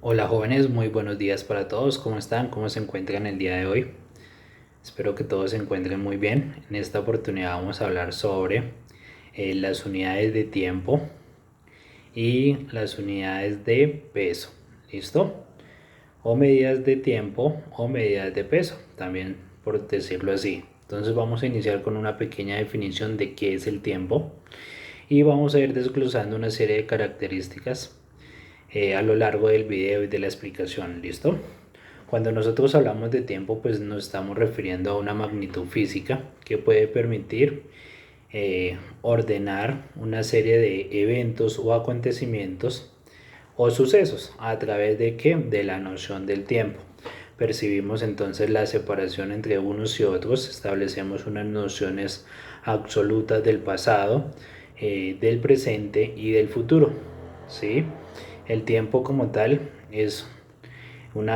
Hola jóvenes, muy buenos días para todos. ¿Cómo están? ¿Cómo se encuentran el día de hoy? Espero que todos se encuentren muy bien. En esta oportunidad vamos a hablar sobre las unidades de tiempo y las unidades de peso. ¿Listo? O medidas de tiempo o medidas de peso, también por decirlo así. Entonces vamos a iniciar con una pequeña definición de qué es el tiempo y vamos a ir desglosando una serie de características a lo largo del video y de la explicación. ¿Listo? Cuando nosotros hablamos de tiempo, pues nos estamos refiriendo a una magnitud física que puede permitir ordenar una serie de eventos o acontecimientos o sucesos a través de qué? De la noción del tiempo. Percibimos entonces la separación entre unos y otros, establecemos unas nociones absolutas del pasado, del presente y del futuro. ¿Sí? El tiempo como tal es un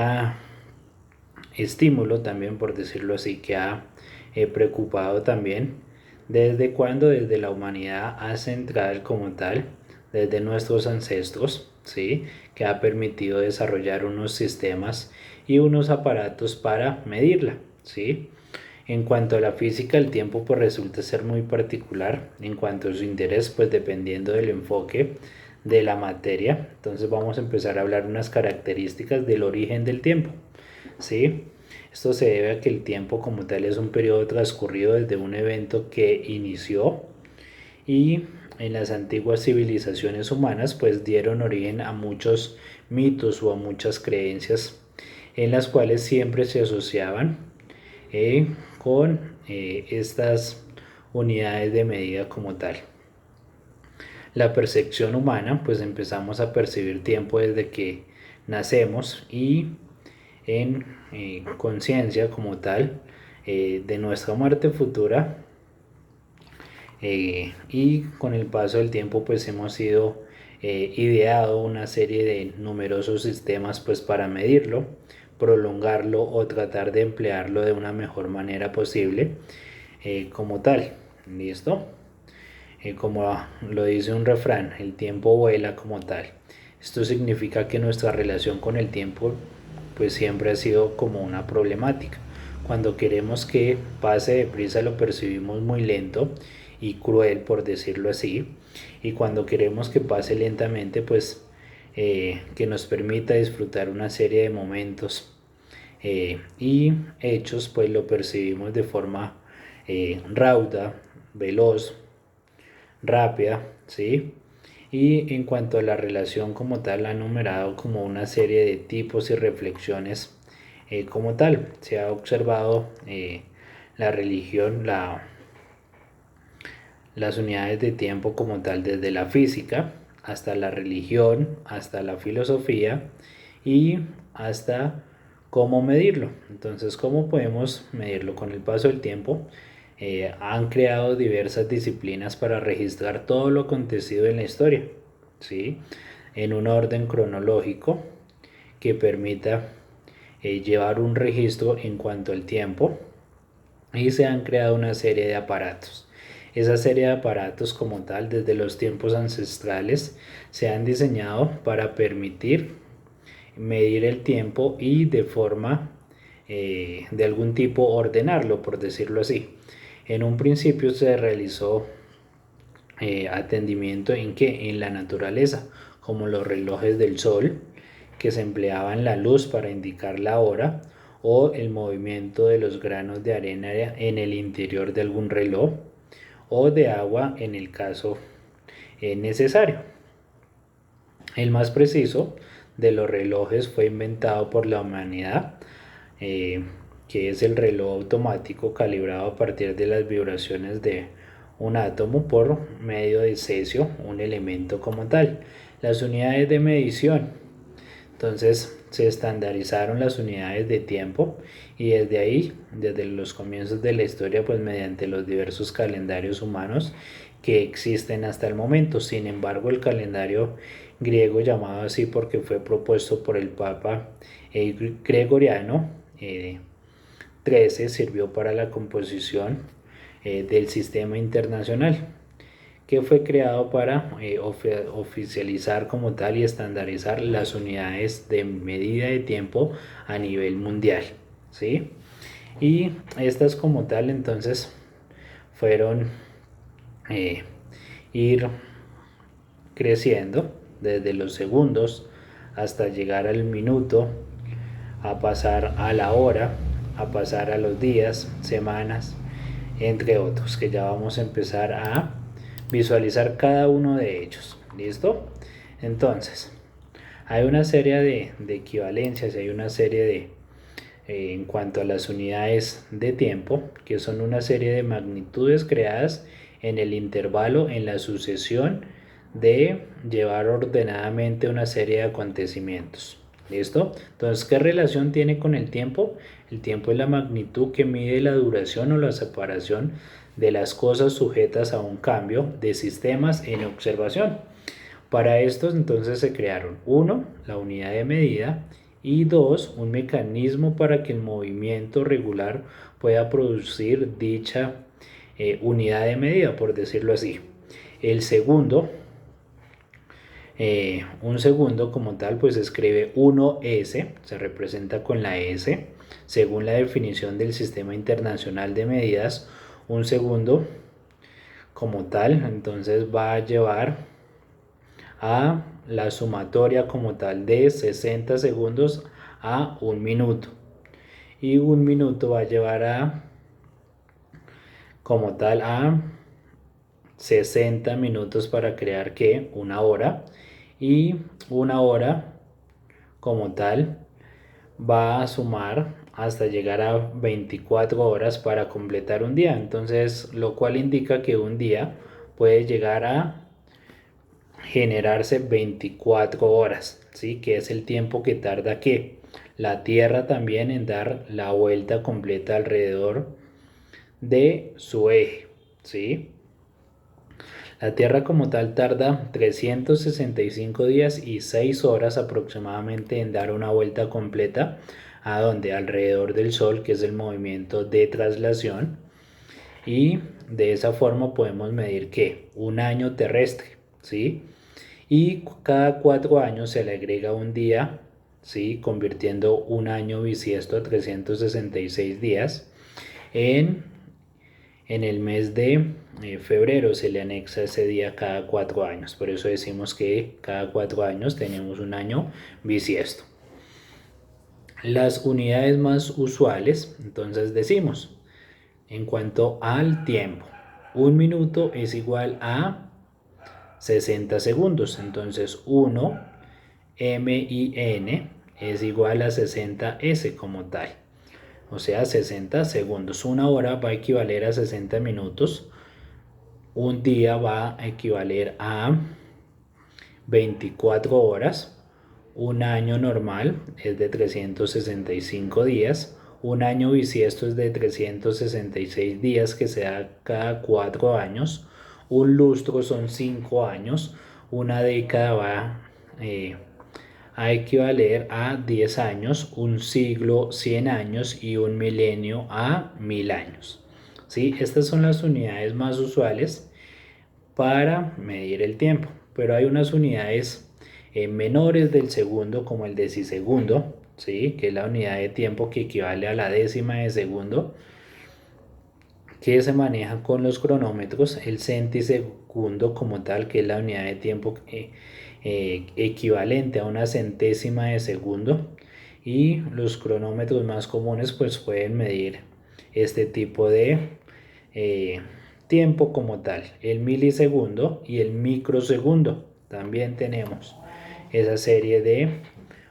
estímulo también, por decirlo así, que ha preocupado también desde cuando desde la humanidad ancestral como tal, desde nuestros ancestros, ¿sí? Que ha permitido desarrollar unos sistemas y unos aparatos para medirla, ¿sí? En cuanto a la física, el tiempo pues resulta ser muy particular en cuanto a su interés, pues dependiendo del enfoque de la materia. Entonces vamos a empezar a hablar unas características del origen del tiempo, ¿sí? Esto se debe a que el tiempo como tal es un periodo transcurrido desde un evento que inició y en las antiguas civilizaciones humanas pues dieron origen a muchos mitos o a muchas creencias en las cuales siempre se asociaban con estas unidades de medida como tal. La percepción humana, pues empezamos a percibir tiempo desde que nacemos y en conciencia como tal de nuestra muerte futura, y con el paso del tiempo pues hemos ido ideado una serie de numerosos sistemas pues para medirlo, prolongarlo o tratar de emplearlo de una mejor manera posible como tal. ¿Listo? Como lo dice un refrán, el tiempo vuela como tal. Esto significa que nuestra relación con el tiempo pues siempre ha sido como una problemática. Cuando queremos que pase deprisa lo percibimos muy lento y cruel, por decirlo así. Y cuando queremos que pase lentamente, pues que nos permita disfrutar una serie de momentos y hechos, pues lo percibimos de forma rauda, veloz, rápida, ¿sí? Y en cuanto a la relación como tal, ha numerado como una serie de tipos y reflexiones como tal. Se ha observado la religión, las unidades de tiempo como tal, desde la física hasta la religión, hasta la filosofía y hasta cómo medirlo. Entonces, ¿cómo podemos medirlo? Con el paso del tiempo, han creado diversas disciplinas para registrar todo lo acontecido en la historia, ¿sí? En un orden cronológico que permita llevar un registro en cuanto al tiempo, y se han creado una serie de aparatos. Esa serie de aparatos como tal desde los tiempos ancestrales se han diseñado para permitir medir el tiempo y de forma de algún tipo ordenarlo, por decirlo así. En un principio se realizó atendimiento en que en la naturaleza, como los relojes del sol, que se empleaban la luz para indicar la hora, o el movimiento de los granos de arena en el interior de algún reloj, o de agua en el caso necesario. El más preciso de los relojes fue inventado por la humanidad, eh, que es el reloj automático calibrado a partir de las vibraciones de un átomo por medio de cesio, un elemento como tal. Las unidades de medición. Entonces se estandarizaron las unidades de tiempo y desde ahí, desde los comienzos de la historia, pues mediante los diversos calendarios humanos que existen hasta el momento. Sin embargo, el calendario griego, llamado así porque fue propuesto por el Papa Gregoriano XIII, sirvió para la composición del sistema internacional, que fue creado para oficializar como tal y estandarizar las unidades de medida de tiempo a nivel mundial, ¿sí? Y estas como tal entonces fueron eh, ir creciendo desde los segundos hasta llegar al minuto, a pasar a la hora, a pasar a los días, semanas, entre otros, que ya vamos a empezar a visualizar cada uno de ellos. ¿Listo? Entonces, hay una serie de equivalencias, hay una serie de, en cuanto a las unidades de tiempo, que son una serie de magnitudes creadas en el intervalo en la sucesión de llevar ordenadamente una serie de acontecimientos. ¿Listo? Entonces, ¿qué relación tiene con el tiempo? El tiempo es la magnitud que mide la duración o la separación de las cosas sujetas a un cambio de sistemas en observación. Para estos entonces se crearon 1, la unidad de medida, y 2, un mecanismo para que el movimiento regular pueda producir dicha unidad de medida, por decirlo así. El segundo, un segundo como tal, pues se escribe 1S, se representa con la S, según la definición del Sistema Internacional de Medidas. Un segundo como tal, entonces va a llevar a la sumatoria como tal de 60 segundos a un minuto. Y un minuto va a llevar a como tal a 60 minutos para crear que una hora. Y una hora como tal va a sumar hasta llegar a 24 horas para completar un día. Entonces, lo cual indica que un día puede llegar a generarse 24 horas, ¿sí? Que es el tiempo que tarda que la Tierra también en dar la vuelta completa alrededor de su eje, ¿sí? La Tierra como tal tarda 365 días y 6 horas aproximadamente en dar una vuelta completa a donde alrededor del Sol, que es el movimiento de traslación, y de esa forma podemos medir que un año terrestre, ¿sí? Y cada 4 años se le agrega un día, ¿sí? Convirtiendo un año bisiesto a 366 días. En el mes de febrero se le anexa ese día cada 4 años. Por eso decimos que cada 4 años tenemos un año bisiesto. Las unidades más usuales, entonces decimos, en cuanto al tiempo, un minuto es igual a 60 segundos. Entonces 1 MIN es igual a 60S como tal. O sea, 60 segundos. Una hora va a equivaler a 60 minutos. Un día va a equivaler a 24 horas. Un año normal es de 365 días. Un año bisiesto es de 366 días que se da cada 4 años. Un lustro son 5 años. Una década va a equivaler a 10 años. Un siglo 100 años y un milenio a 1000 años. ¿Sí? Estas son las unidades más usuales para medir el tiempo, pero hay unas unidades menores del segundo como el decisegundo, ¿sí? Que es la unidad de tiempo que equivale a la décima de segundo, que se maneja con los cronómetros, el centisegundo como tal, que es la unidad de tiempo equivalente a una centésima de segundo, y los cronómetros más comunes pues pueden medir este tipo de tiempo como tal, el milisegundo y el microsegundo. También tenemos esa serie de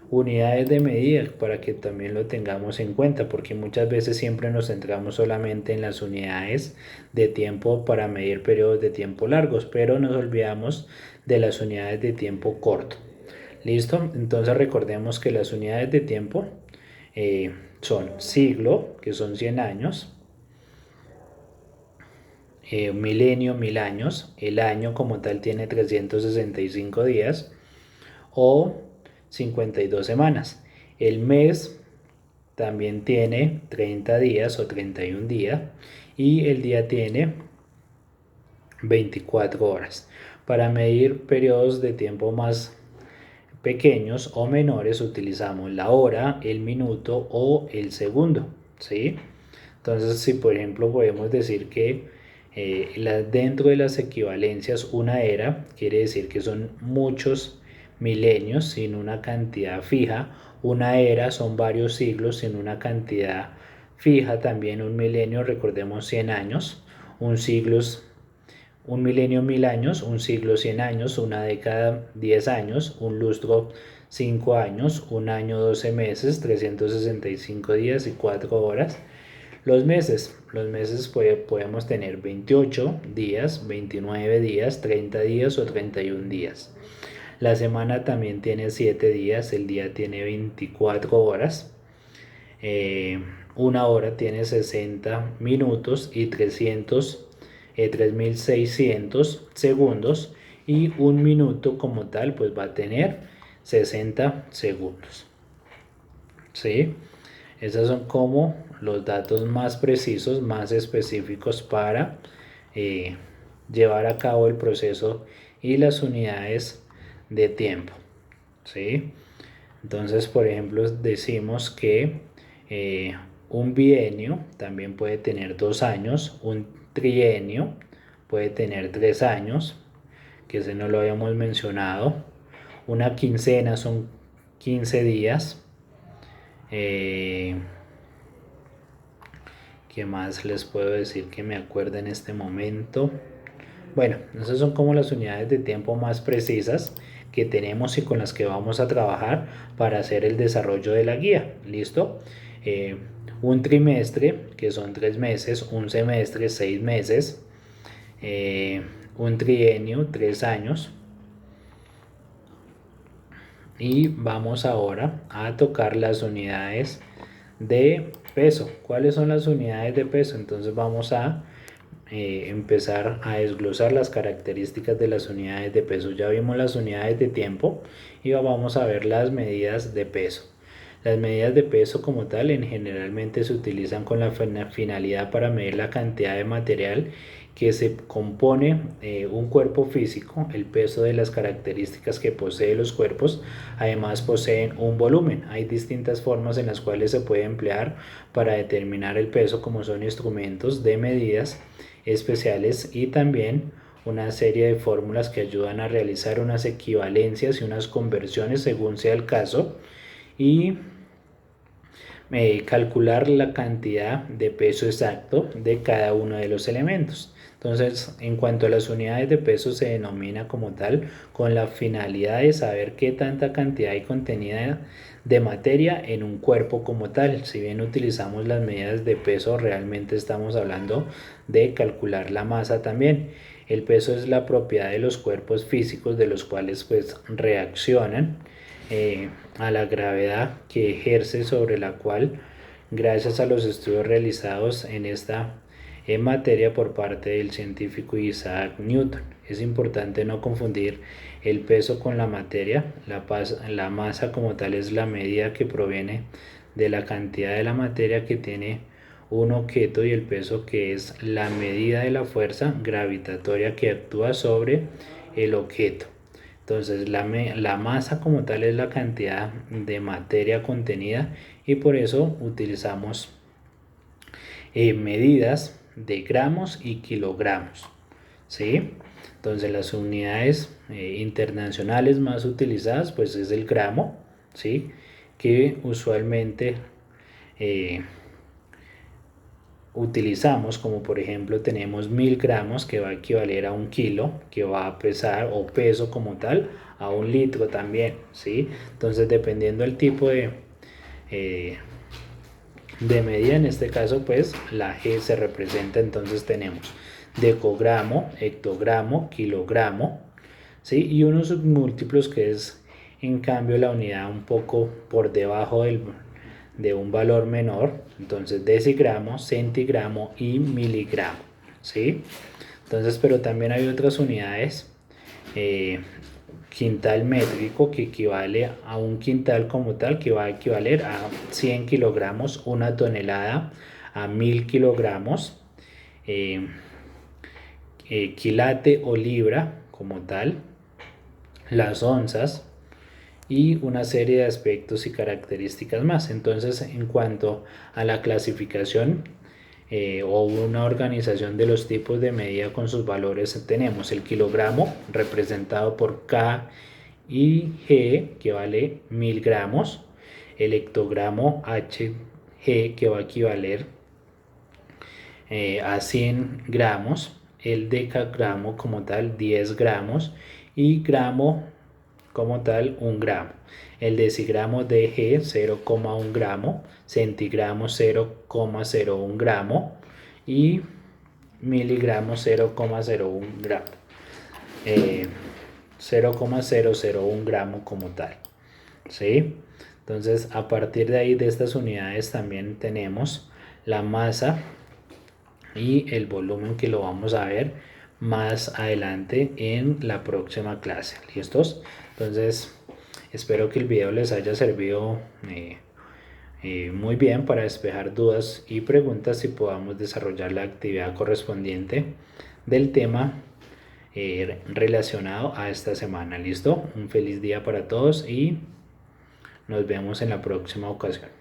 unidades de medida para que también lo tengamos en cuenta, porque muchas veces siempre nos centramos solamente en las unidades de tiempo para medir periodos de tiempo largos, pero nos olvidamos de las unidades de tiempo corto. ¿Listo? Entonces recordemos que las unidades de tiempo son siglo, que son 100 años, milenio, 1000 años, el año como tal tiene 365 días o 52 semanas. El mes también tiene 30 días o 31 días y el día tiene 24 horas. Para medir periodos de tiempo más pequeños o menores utilizamos la hora, el minuto o el segundo, ¿sí? Entonces, si por ejemplo podemos decir que dentro de las equivalencias una era quiere decir que son muchos milenios sin una cantidad fija. Una era son varios siglos sin una cantidad fija. También un milenio, recordemos 100 años. Un siglo es un milenio 1000 años, un siglo 100 años, una década 10 años, un lustro 5 años, un año 12 meses, 365 días y 4 horas. Los meses podemos tener 28 días, 29 días, 30 días o 31 días. La semana también tiene 7 días, el día tiene 24 horas. Una hora tiene 60 minutos y 3600 segundos, y un minuto como tal pues va a tener 60 segundos. ¿Sí? Esos son como los datos más precisos, más específicos para eh, llevar a cabo el proceso y las unidades de tiempo. ¿Sí? Entonces, por ejemplo, decimos que un bienio también puede tener 2 años, un trienio puede tener 3 años, que ese no lo habíamos mencionado. Una quincena son 15 días. ¿Qué más les puedo decir que me acuerdo en este momento? Bueno, esas son como las unidades de tiempo más precisas que tenemos y con las que vamos a trabajar para hacer el desarrollo de la guía. ¿Listo? Un trimestre, que son 3 meses, un semestre, 6 meses, un trienio, 3 años. Y vamos ahora a tocar las unidades de peso. ¿Cuáles son las unidades de peso? Entonces vamos a empezar a desglosar las características de las unidades de peso. Ya vimos las unidades de tiempo y vamos a ver las medidas de peso. Las medidas de peso como tal generalmente se utilizan con la finalidad para medir la cantidad de material que se compone un cuerpo físico. El peso de las características que poseen los cuerpos además poseen un volumen. Hay distintas formas en las cuales se puede emplear para determinar el peso, como son instrumentos de medidas especiales y también una serie de fórmulas que ayudan a realizar unas equivalencias y unas conversiones según sea el caso, y calcular la cantidad de peso exacto de cada uno de los elementos. Entonces, en cuanto a las unidades de peso, se denomina como tal con la finalidad de saber qué tanta cantidad hay contenida de materia en un cuerpo como tal. Si bien utilizamos las medidas de peso, realmente estamos hablando de calcular la masa también. El peso es la propiedad de los cuerpos físicos, de los cuales pues reaccionan a la gravedad que ejerce sobre la cual, gracias a los estudios realizados en esta materia por parte del científico Isaac Newton. Es importante no confundir el peso con la materia. La masa como tal es la medida que proviene de la cantidad de la materia que tiene un objeto, y el peso, que es la medida de la fuerza gravitatoria que actúa sobre el objeto. Entonces la masa como tal es la cantidad de materia contenida, y por eso utilizamos medidas de gramos y kilogramos. ¿Sí? Entonces las unidades internacionales más utilizadas pues es el gramo, ¿sí? Que usualmente utilizamos, como por ejemplo tenemos 1000 gramos, que va a equivaler a un kilo, que va a pesar, o peso como tal, a un litro también, ¿sí? Entonces, dependiendo del tipo de medida, en este caso pues la G se representa. Entonces tenemos decogramo, hectogramo, kilogramo, ¿sí? Y unos submúltiplos, que es en cambio la unidad un poco por debajo de un valor menor. Entonces decigramo, centigramo y miligramo, ¿sí? Entonces, pero también hay otras unidades. Quintal métrico, que equivale a un quintal como tal, que va a equivaler a 100 kilogramos. Una tonelada a 1000 kilogramos. quilate o libra como tal, las onzas y una serie de aspectos y características más. Entonces, en cuanto a la clasificación o una organización de los tipos de medida con sus valores, tenemos el kilogramo representado por K y G, que vale 1000 gramos, el hectogramo HG, que va a equivaler a 100 gramos, el decagramo como tal 10 gramos y gramo como tal 1 gramo. El decigramo DG 0,1 gramo, centigramo 0,01 gramo y miligramo 0,01 gramo. 0,001 gramo como tal, ¿sí? Entonces, a partir de ahí, de estas unidades también tenemos la masa y el volumen, que lo vamos a ver más adelante en la próxima clase. ¿Listos? Entonces, espero que el video les haya servido muy bien para despejar dudas y preguntas y podamos desarrollar la actividad correspondiente del tema relacionado a esta semana. ¿Listo? Un feliz día para todos y nos vemos en la próxima ocasión.